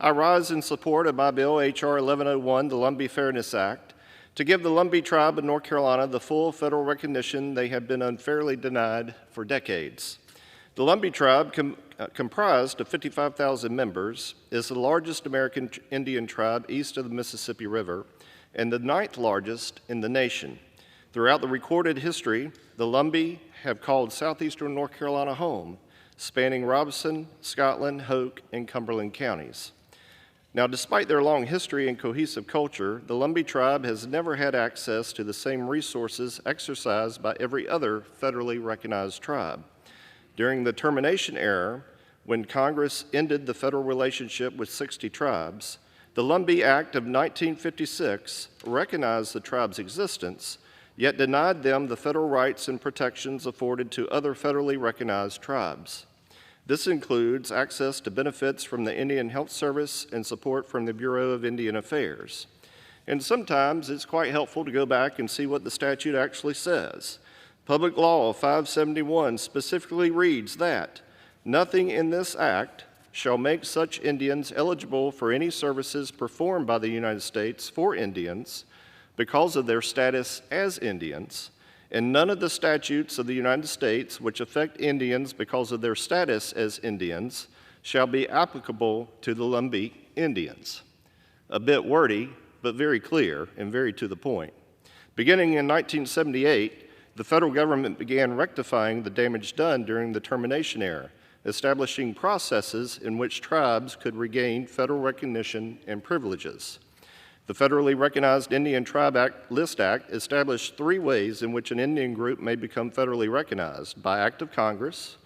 I rise in support of my bill, H.R. 1101, the Lumbee Fairness Act, to give the Lumbee tribe of North Carolina the full federal recognition they have been unfairly denied for decades. The Lumbee tribe, comprised of 55,000 members, is the largest American Indian tribe east of the Mississippi River and the 9th largest in the nation. Throughout the recorded history, the Lumbee have called southeastern North Carolina home, spanning Robeson, Scotland, Hoke, and Cumberland counties. Now, despite their long history and cohesive culture, the Lumbee tribe has never had access to the same resources exercised by every other federally recognized tribe. During the termination era, when Congress ended the federal relationship with 60 tribes, the Lumbee Act of 1956 recognized the tribe's existence, yet denied them the federal rights and protections afforded to other federally recognized tribes. This includes access to benefits from the Indian Health Service and support from the Bureau of Indian Affairs. And sometimes it's quite helpful to go back and see what the statute actually says. Public Law 571 specifically reads that nothing in this act shall make such Indians eligible for any services performed by the United States for Indians because of their status as Indians, and none of the statutes of the United States which affect Indians because of their status as Indians shall be applicable to the Lumbee Indians. A bit wordy, but very clear and very to the point. Beginning in 1978, the federal government began rectifying the damage done during the termination era, establishing processes in which tribes could regain federal recognition and privileges. The Federally Recognized Indian Tribe List Act established 3 ways in which an Indian group may become federally recognized: by act of Congress,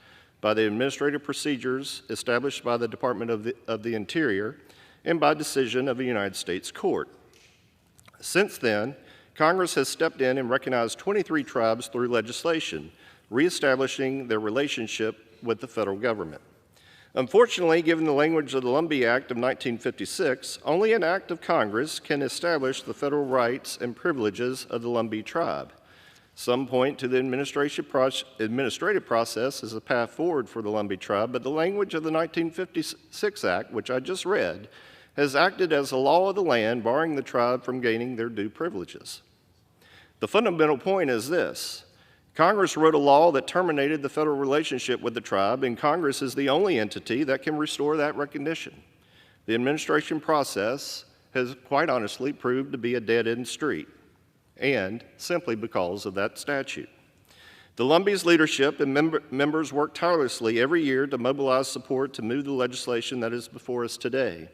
by the administrative procedures established by the Department of the Interior, and by decision of a United States court. Since then, Congress has stepped in and recognized 23 tribes through legislation, reestablishing their relationship with the federal government. Unfortunately, given the language of the Lumbee Act of 1956, only an act of Congress can establish the federal rights and privileges of the Lumbee tribe. Some point to the administrative process as a path forward for the Lumbee tribe, but the language of the 1956 Act, which I just read, has acted as a law of the land, barring the tribe from gaining their due privileges. The fundamental point is this: Congress wrote a law that terminated the federal relationship with the tribe, and Congress is the only entity that can restore that recognition. The administration process has quite honestly proved to be a dead-end street, and simply because of that statute. The Lumbee's leadership and members work tirelessly every year to mobilize support to move the legislation that is before us today.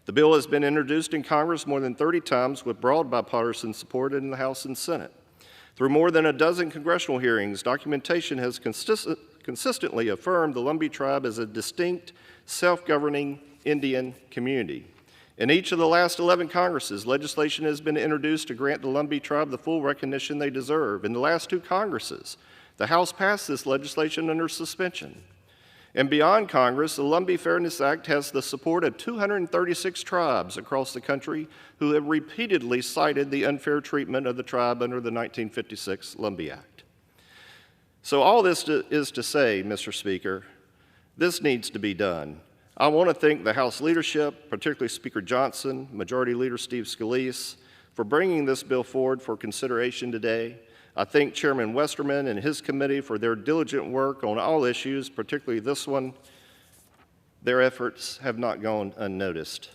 The bill has been introduced in Congress more than 30 times with broad bipartisan support in the House and Senate. Through more than a dozen congressional hearings, documentation has consistently affirmed the Lumbee tribe as a distinct, self-governing Indian community. In each of the last 11 Congresses, legislation has been introduced to grant the Lumbee tribe the full recognition they deserve. In the last 2 Congresses, the House passed this legislation under suspension. And beyond Congress, the Lumbee Fairness Act has the support of 236 tribes across the country who have repeatedly cited the unfair treatment of the tribe under the 1956 Lumbee Act. So all this is to say, Mr. Speaker, this needs to be done. I want to thank the House leadership, particularly Speaker Johnson, Majority Leader Steve Scalise, for bringing this bill forward for consideration today. I thank Chairman Westerman and his committee for their diligent work on all issues, particularly this one. Their efforts have not gone unnoticed.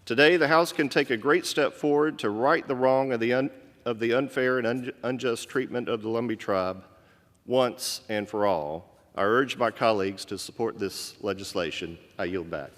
Today, the House can take a great step forward to right the wrong of the unfair and unjust treatment of the Lumbee tribe once and for all. I urge my colleagues to support this legislation. I yield back.